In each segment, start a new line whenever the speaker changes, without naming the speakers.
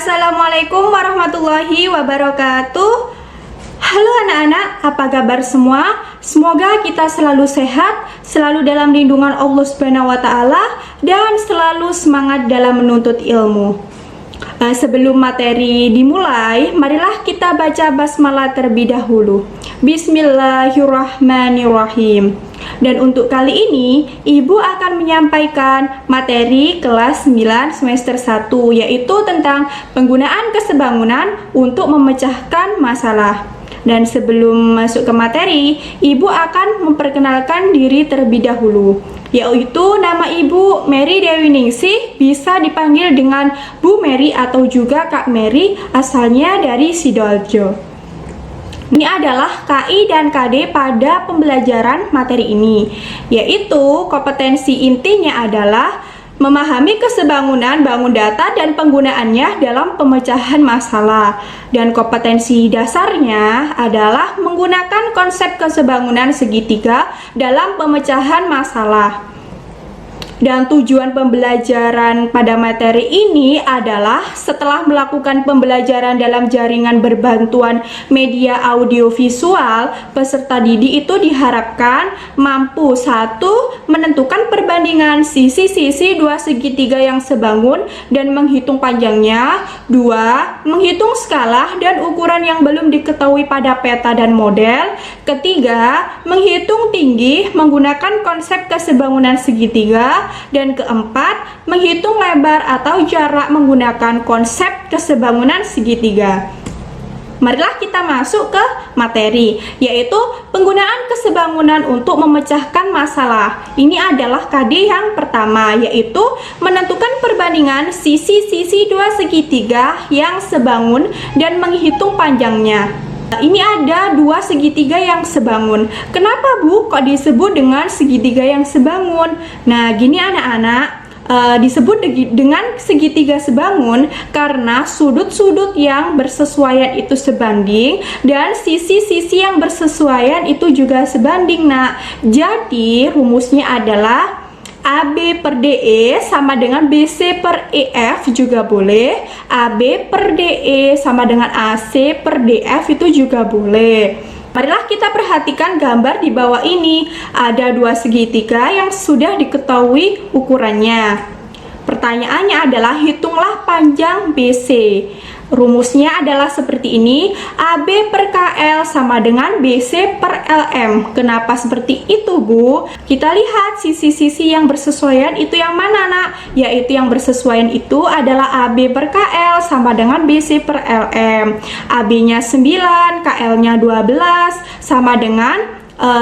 Assalamualaikum warahmatullahi wabarakatuh. Halo anak-anak, apa kabar semua? Semoga kita selalu sehat, selalu dalam lindungan Allah Subhanahu wa Ta'ala, dan selalu semangat dalam menuntut ilmu. Sebelum materi dimulai, marilah kita baca basmalah terlebih dahulu. Bismillahirrahmanirrahim. Dan untuk kali ini, Ibu akan menyampaikan materi kelas 9 semester 1, yaitu tentang penggunaan kesebangunan untuk memecahkan masalah. Dan sebelum masuk ke materi, Ibu akan memperkenalkan diri terlebih dahulu, yaitu nama Ibu Mary Dewi Ningsih, bisa dipanggil dengan Bu Mary atau juga Kak Mary, asalnya dari Sidoarjo. Ini adalah KI dan KD pada pembelajaran materi ini, yaitu kompetensi intinya adalah memahami kesebangunan bangun data dan penggunaannya dalam pemecahan masalah. Dan kompetensi dasarnya adalah menggunakan konsep kesebangunan segitiga dalam pemecahan masalah. Dan tujuan pembelajaran pada materi ini adalah setelah melakukan pembelajaran dalam jaringan berbantuan media audiovisual, peserta didik itu diharapkan mampu: 1. Menentukan perbandingan sisi-sisi dua segitiga yang sebangun dan menghitung panjangnya. 2. Menghitung skala dan ukuran yang belum diketahui pada peta dan model. Ketiga, menghitung tinggi menggunakan konsep kesebangunan segitiga. Dan keempat, menghitung lebar atau jarak menggunakan konsep kesebangunan segitiga. Marilah kita masuk ke materi, yaitu penggunaan kesebangunan untuk memecahkan masalah. Ini adalah KD yang pertama, yaitu menentukan perbandingan sisi-sisi dua segitiga yang sebangun dan menghitung panjangnya. Ini ada dua segitiga yang sebangun. Kenapa Bu kok disebut dengan segitiga yang sebangun? Nah, gini anak-anak, disebut dengan segitiga sebangun karena sudut-sudut yang bersesuaian itu sebanding dan sisi-sisi yang bersesuaian itu juga sebanding. Nah, jadi rumusnya adalah AB per DE sama dengan BC per EF juga boleh. AB per DE sama dengan AC per DF itu juga boleh. Marilah kita perhatikan gambar di bawah ini. Ada dua segitiga yang sudah diketahui ukurannya. Pertanyaannya adalah hitunglah panjang BC. Rumusnya adalah seperti ini, AB per KL sama dengan BC per LM. Kenapa seperti itu Bu? Kita lihat sisi-sisi yang bersesuaian itu yang mana nak? Yaitu yang bersesuaian itu adalah AB per KL sama dengan BC per LM. AB nya 9, KL nya 12 sama dengan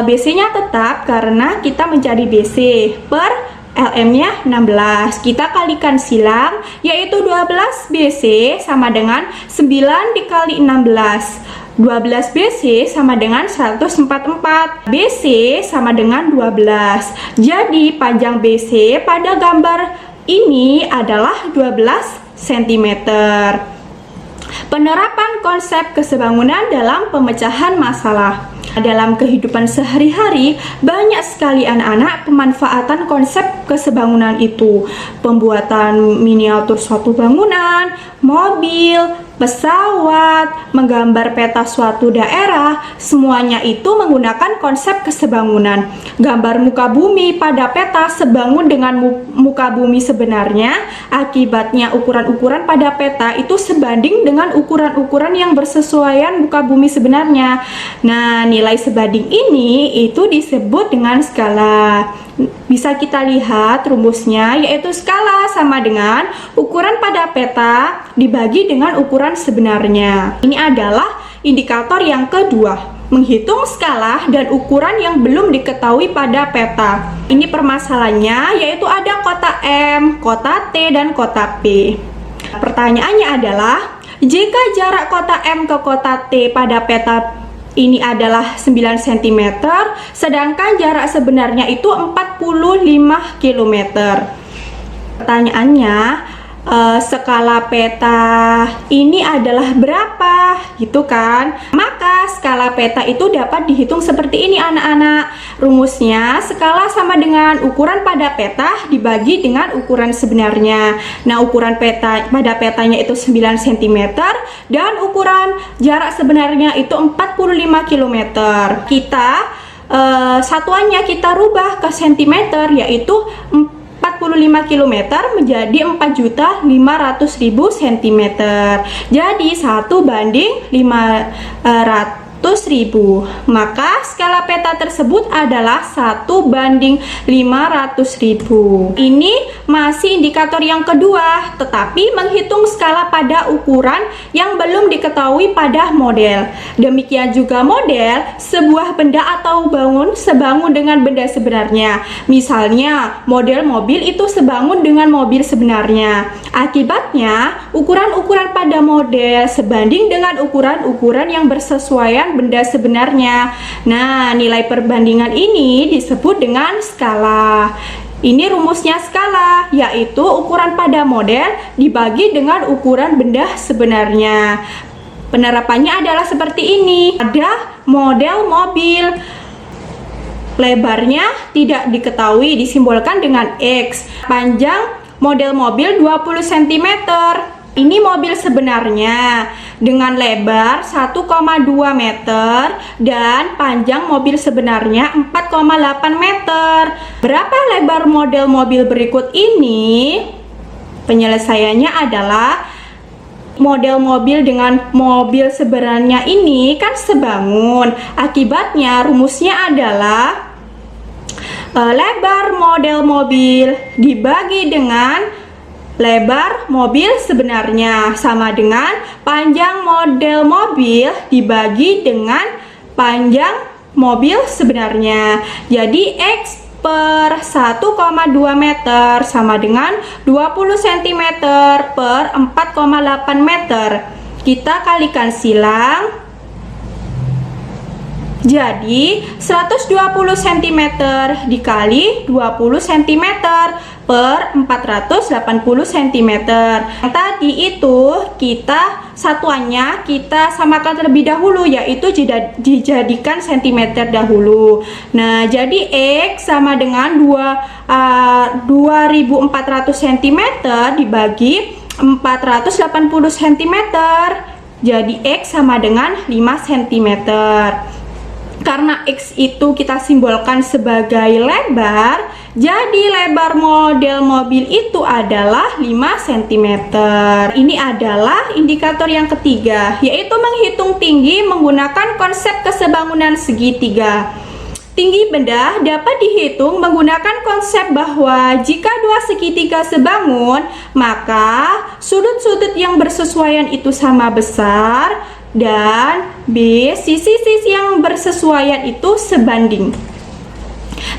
BC nya tetap karena kita mencari BC per LM-nya 16. Kita kalikan silang, yaitu 12 BC sama dengan 9 dikali 16. 12 BC sama dengan 144. BC sama dengan 12. Jadi panjang BC pada gambar ini adalah 12 cm. Penerapan konsep kesebangunan dalam pemecahan masalah. Dalam kehidupan sehari-hari, banyak sekali anak-anak pemanfaatan konsep kesebangunan itu. Pembuatan miniatur suatu bangunan, mobil, pesawat, menggambar peta suatu daerah, semuanya itu menggunakan konsep kesebangunan. Gambar muka bumi pada peta sebangun dengan muka bumi sebenarnya, akibatnya ukuran-ukuran pada peta itu sebanding dengan ukuran-ukuran yang bersesuaian muka bumi sebenarnya. Nah, nilai sebanding ini itu disebut dengan skala. Bisa kita lihat rumusnya, yaitu skala sama dengan ukuran pada peta dibagi dengan ukuran sebenarnya. Ini adalah indikator yang kedua, menghitung skala dan ukuran yang belum diketahui pada peta. Ini permasalahannya, yaitu ada kota M, kota T, dan kota P. Pertanyaannya adalah, jika jarak kota M ke kota T pada peta ini adalah 9 cm, sedangkan jarak sebenarnya itu 45 km. Pertanyaannya, skala peta ini adalah berapa gitu kan. Maka skala peta itu dapat dihitung seperti ini anak-anak. Rumusnya skala sama dengan ukuran pada peta dibagi dengan ukuran sebenarnya. Nah, ukuran peta pada petanya itu 9 cm dan ukuran jarak sebenarnya itu 45 km. Kita satuannya kita rubah ke cm, yaitu 45 km menjadi 4.500.000 cm. Jadi 1:500.000. Maka skala peta tersebut adalah 1:500.000. Ini masih indikator yang kedua, tetapi menghitung skala pada ukuran yang belum diketahui pada model. Demikian juga model sebuah benda atau bangun sebangun dengan benda sebenarnya. Misalnya, model mobil itu sebangun dengan mobil sebenarnya. Akibatnya, ukuran-ukuran pada model sebanding dengan ukuran-ukuran yang bersesuaian benda sebenarnya. Nah, nilai perbandingan ini disebut dengan skala. Ini rumusnya skala, yaitu ukuran pada model dibagi dengan ukuran benda sebenarnya. Penerapannya adalah seperti ini. Ada model mobil. Lebarnya tidak diketahui, disimbolkan dengan X. Panjang model mobil 20 cm. Ini mobil sebenarnya dengan lebar 1,2 meter dan panjang mobil sebenarnya 4,8 meter. Berapa lebar model mobil berikut ini? Penyelesaiannya adalah model mobil dengan mobil sebenarnya ini kan sebangun. Akibatnya rumusnya adalah lebar model mobil dibagi dengan lebar mobil sebenarnya sama dengan panjang model mobil dibagi dengan panjang mobil sebenarnya. Jadi X per 1,2 meter sama dengan 20 cm per 4,8 meter. Kita kalikan silang. Jadi 120 cm dikali 20 cm per 480 cm. Tadi itu kita satuannya kita samakan terlebih dahulu, yaitu dijadikan cm dahulu. Nah, jadi X sama dengan 2400 cm dibagi 480 cm. Jadi X sama dengan 5 cm. Karena X itu kita simbolkan sebagai lebar, jadi lebar model mobil itu adalah 5 cm. Ini adalah indikator yang ketiga, yaitu menghitung tinggi menggunakan konsep kesebangunan segitiga. Tinggi benda dapat dihitung menggunakan konsep bahwa jika dua segitiga sebangun, maka sudut-sudut yang bersesuaian itu sama besar, dan B, sisi-sisi yang bersesuaian itu sebanding.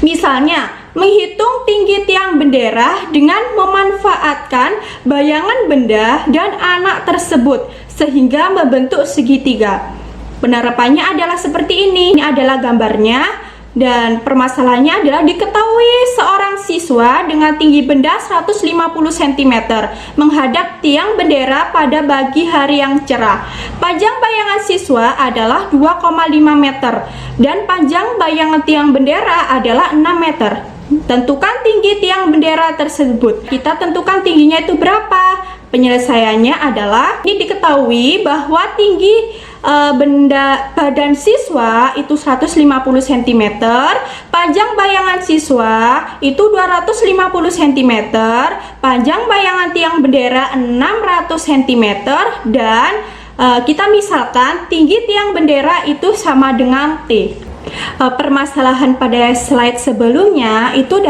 Misalnya, menghitung tinggi tiang bendera dengan memanfaatkan bayangan benda dan anak tersebut sehingga membentuk segitiga. Penerapannya adalah seperti ini. Ini adalah gambarnya. Dan permasalahannya adalah diketahui seorang siswa dengan tinggi benda 150 cm menghadap tiang bendera pada pagi hari yang cerah. Panjang bayangan siswa adalah 2,5 meter dan panjang bayangan tiang bendera adalah 6 meter. Tentukan tinggi tiang bendera tersebut. Kita tentukan tingginya itu berapa? Penyelesaiannya adalah ini diketahui bahwa tinggi badan siswa itu 150 cm, panjang bayangan siswa itu 250 cm, panjang bayangan tiang bendera 600 cm, dan kita misalkan tinggi tiang bendera itu sama dengan T. Permasalahan pada slide sebelumnya itu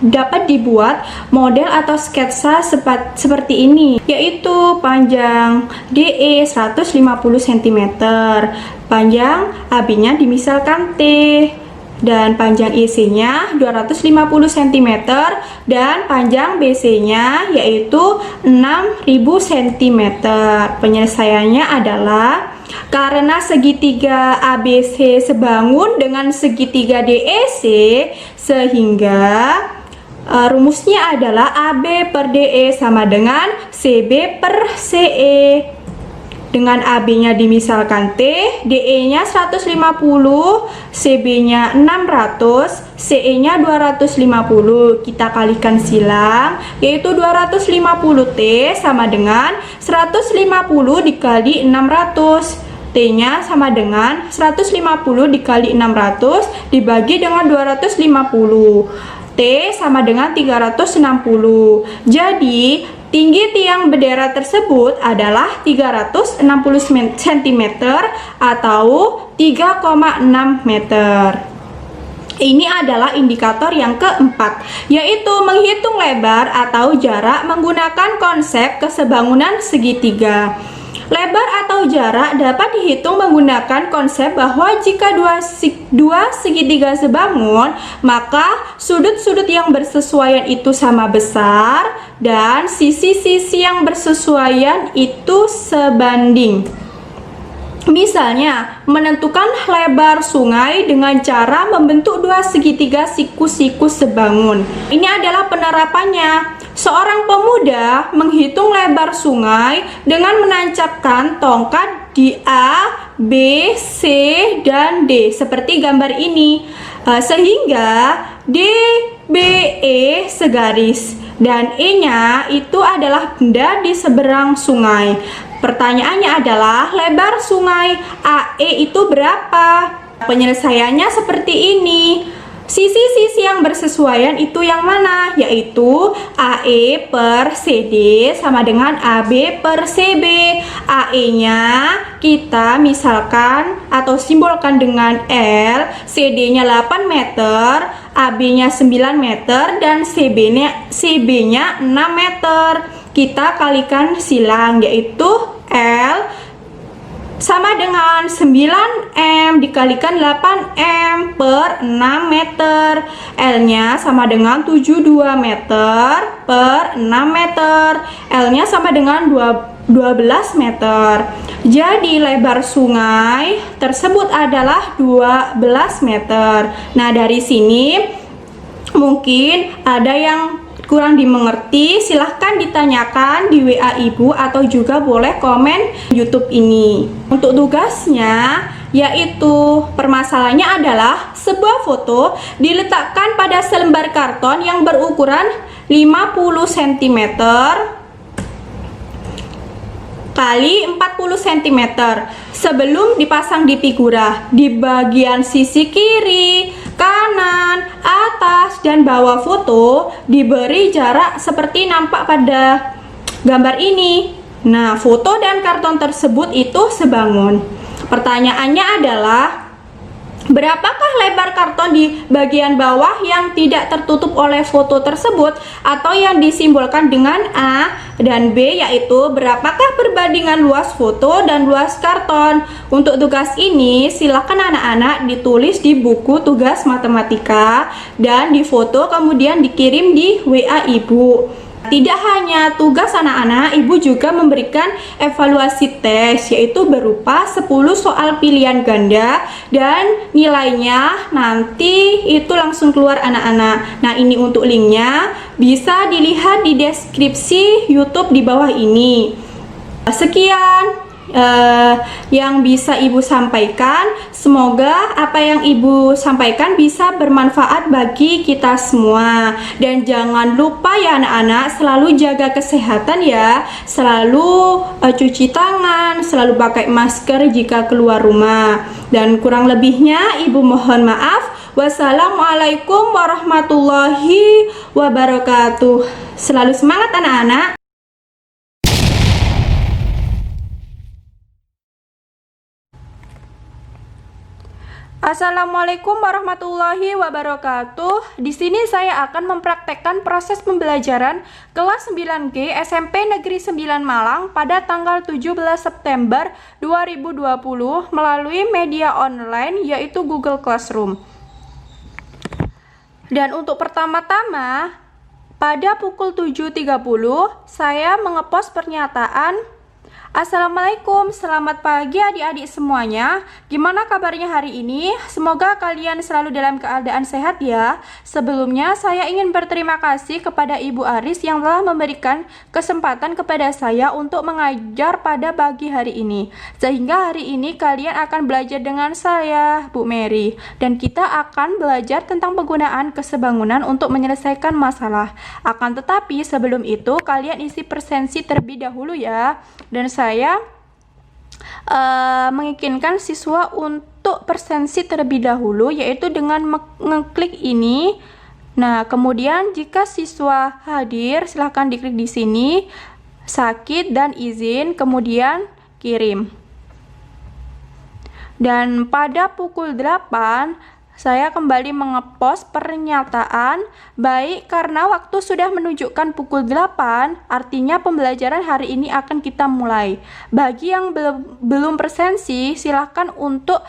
dapat dibuat model atau sketsa seperti ini, yaitu panjang DE 150 cm, panjang AB-nya dimisalkan T, dan panjang IC-nya 250 cm, dan panjang BC-nya yaitu 6000 cm. Penyelesaiannya adalah karena segitiga ABC sebangun dengan segitiga DEC, sehingga Rumusnya adalah AB per DE sama dengan CB per CE. Dengan AB-nya dimisalkan T, DE-nya 150, CB-nya 600, CE-nya 250. Kita kalikan silang, yaitu 250 T sama dengan 150 dikali 600. T-nya sama dengan 150 dikali 600 dibagi dengan 250. T sama dengan 360. Jadi, tinggi tiang bendera tersebut adalah 360 cm atau 3,6 meter. Ini adalah indikator yang keempat, yaitu menghitung lebar atau jarak menggunakan konsep kesebangunan segitiga. Lebar atau jarak dapat dihitung menggunakan konsep bahwa jika dua segitiga sebangun, maka sudut-sudut yang bersesuaian itu sama besar dan sisi-sisi yang bersesuaian itu sebanding. Misalnya, menentukan lebar sungai dengan cara membentuk dua segitiga siku-siku sebangun. Ini adalah penerapannya. Seorang pemuda menghitung lebar sungai dengan menancapkan tongkat di A, B, C, dan D seperti gambar ini, sehingga D, B, E segaris dan E-nya itu adalah benda di seberang sungai. Pertanyaannya adalah lebar sungai AE itu berapa? Penyelesaiannya seperti ini. Sisi-sisi yang bersesuaian itu yang mana? Yaitu AE per CD sama dengan AB per CB. AE-nya kita misalkan atau simbolkan dengan L, CD-nya 8 meter, AB-nya 9 meter, dan CB-nya 6 meter. Kita kalikan silang, yaitu L sama dengan 9M dikalikan 8M per 6 meter. L-nya sama dengan 72 meter per 6 meter. L-nya sama dengan 12 meter. Jadi lebar sungai tersebut adalah 12 meter. Nah, dari sini mungkin ada yang kurang dimengerti, silahkan ditanyakan di WA Ibu atau juga boleh komen YouTube ini. Untuk tugasnya, yaitu permasalahannya adalah sebuah foto diletakkan pada selembar karton yang berukuran 50 cm kali 40 cm sebelum dipasang di figura. Di bagian sisi kiri, kanan, atas, dan bawah foto diberi jarak seperti nampak pada gambar ini. Nah, foto dan karton tersebut itu sebangun. Pertanyaannya adalah, berapakah lebar karton di bagian bawah yang tidak tertutup oleh foto tersebut atau yang disimbolkan dengan A dan B, yaitu berapakah perbandingan luas foto dan luas karton. Untuk tugas ini silakan anak-anak ditulis di buku tugas matematika dan difoto kemudian dikirim di WA Ibu. Tidak hanya tugas anak-anak, Ibu juga memberikan evaluasi tes, yaitu berupa 10 soal pilihan ganda dan nilainya nanti itu langsung keluar anak-anak. Nah, ini untuk linknya bisa dilihat di deskripsi YouTube di bawah ini. Sekian yang bisa Ibu sampaikan. Semoga apa yang Ibu sampaikan bisa bermanfaat bagi kita semua. Dan jangan lupa ya anak-anak, selalu jaga kesehatan ya. Selalu cuci tangan, selalu pakai masker jika keluar rumah. Dan kurang lebihnya Ibu mohon maaf. Wassalamualaikum warahmatullahi wabarakatuh. Selalu semangat anak-anak. Assalamualaikum warahmatullahi wabarakatuh. Di sini saya akan mempraktekkan proses pembelajaran kelas 9G SMP Negeri 9 Malang pada tanggal 17 September 2020 melalui media online yaitu Google Classroom. Dan untuk pertama-tama, pada pukul 7.30 saya mengepost pernyataan Assalamualaikum, selamat pagi adik-adik semuanya. Gimana kabarnya hari ini? Semoga kalian selalu dalam keadaan sehat ya. Sebelumnya saya ingin berterima kasih kepada Ibu Aris yang telah memberikan kesempatan kepada saya untuk mengajar pada pagi hari ini. Sehingga hari ini kalian akan belajar dengan saya, Bu Mary. Dan kita akan belajar tentang penggunaan kesebangunan untuk menyelesaikan masalah. Akan tetapi sebelum itu kalian isi presensi terlebih dahulu ya. Dan saya menginginkan siswa untuk presensi terlebih dahulu, yaitu dengan mengklik ini. Nah, kemudian jika siswa hadir, silahkan diklik di sini, sakit dan izin, kemudian kirim. Dan pada pukul 8, saya kembali mengepost pernyataan, baik karena waktu sudah menunjukkan pukul 8, artinya pembelajaran hari ini akan kita mulai. Bagi yang belum presensi, silahkan untuk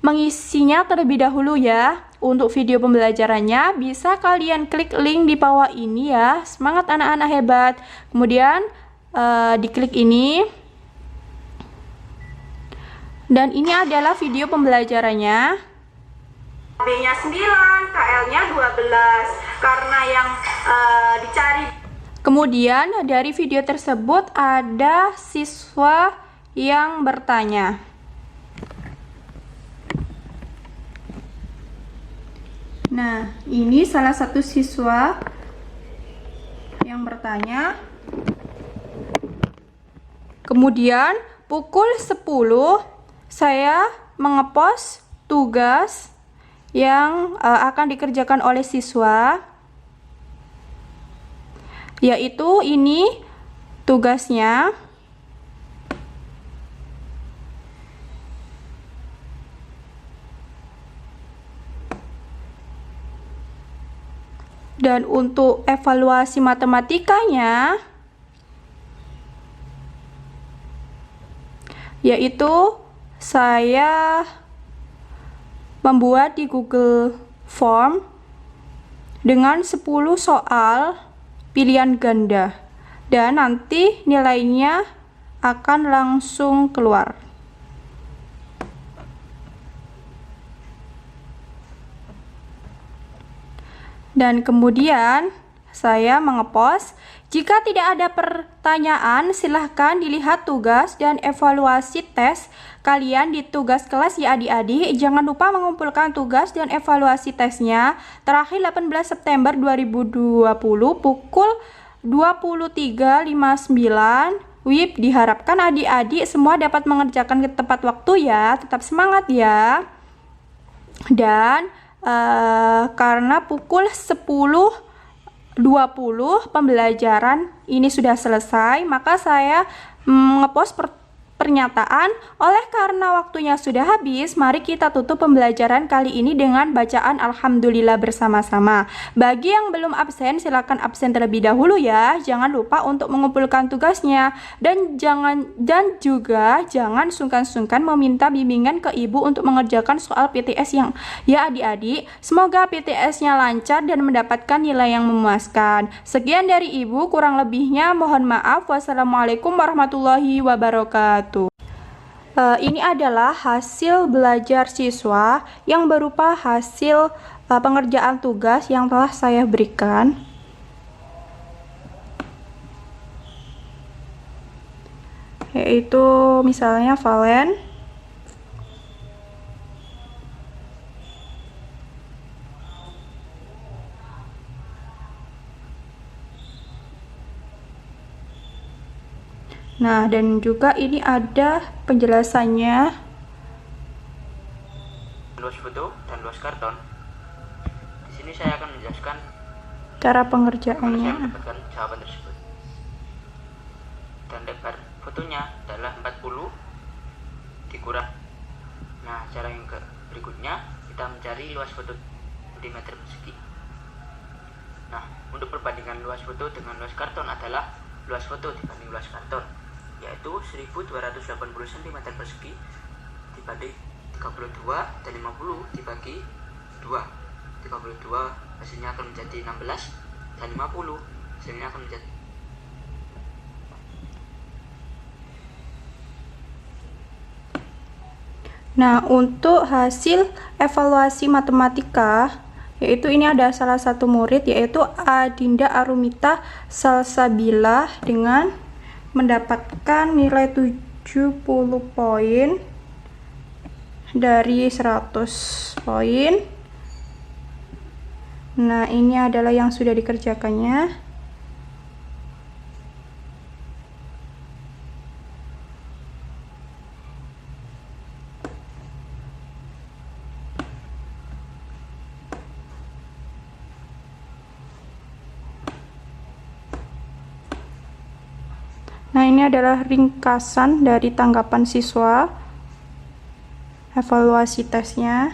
mengisinya terlebih dahulu ya. Untuk video pembelajarannya, bisa kalian klik link di bawah ini ya. Semangat anak-anak hebat. Kemudian diklik ini. Dan ini adalah video pembelajarannya. B-nya 9, KL-nya 12, karena yang dicari. Kemudian dari video tersebut ada siswa yang bertanya. Nah, ini salah satu siswa yang bertanya. Kemudian pukul 10 saya mengepost tugas yang akan dikerjakan oleh siswa, yaitu ini tugasnya. Dan untuk evaluasi matematikanya, yaitu saya membuat di Google Form dengan 10 soal pilihan ganda, dan nanti nilainya akan langsung keluar. Dan kemudian saya mengepost, jika tidak ada pertanyaan, silahkan dilihat tugas dan evaluasi tes kalian di tugas kelas ya adik-adik. Jangan lupa mengumpulkan tugas dan evaluasi tesnya terakhir 18 September 2020 pukul 23.59 WIB. Diharapkan adik-adik semua dapat mengerjakan ke tepat waktu ya. Tetap semangat ya. Dan karena pukul 10.20 pembelajaran ini sudah selesai, maka saya ngepost pernyataan. Oleh karena waktunya sudah habis, mari kita tutup pembelajaran kali ini dengan bacaan alhamdulillah bersama-sama. Bagi yang belum absen, silakan absen terlebih dahulu ya. Jangan lupa untuk mengumpulkan tugasnya, dan juga jangan sungkan-sungkan meminta bimbingan ke ibu untuk mengerjakan soal PTS yang ya adik-adik. Semoga PTS-nya lancar dan mendapatkan nilai yang memuaskan. Sekian dari ibu, kurang lebihnya mohon maaf. Wassalamualaikum warahmatullahi wabarakatuh. Ini adalah hasil belajar siswa yang berupa hasil pengerjaan tugas yang telah saya berikan. Yaitu misalnya valen. Nah, dan juga ini ada penjelasannya.
Luas foto dan luas karton. Di sini saya akan menjelaskan
cara
bagaimana
pengerjaannya.
saya mendapatkan jawaban tersebut. Dan lebar fotonya adalah 40 dikurang. Nah, cara yang berikutnya kita mencari luas foto di meter persegi. Nah, untuk perbandingan luas foto dengan luas karton adalah luas foto dibanding luas karton, yaitu 1280 cm persegi dibanding 32 dan 50 dibagi 2. 32 hasilnya akan menjadi 16 dan 50 hasilnya akan menjadi
Nah, untuk hasil evaluasi matematika, yaitu ini ada salah satu murid, yaitu Adinda Arumita Salsabila dengan mendapatkan nilai 70 poin dari 100 poin. Nah, ini adalah yang sudah dikerjakannya. Nah, ini adalah ringkasan dari tanggapan siswa, evaluasi tesnya.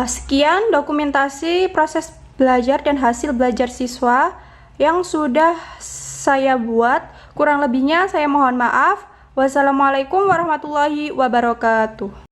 Sekian dokumentasi proses belajar dan hasil belajar siswa yang sudah saya buat. Kurang lebihnya saya mohon maaf. Wassalamualaikum warahmatullahi wabarakatuh.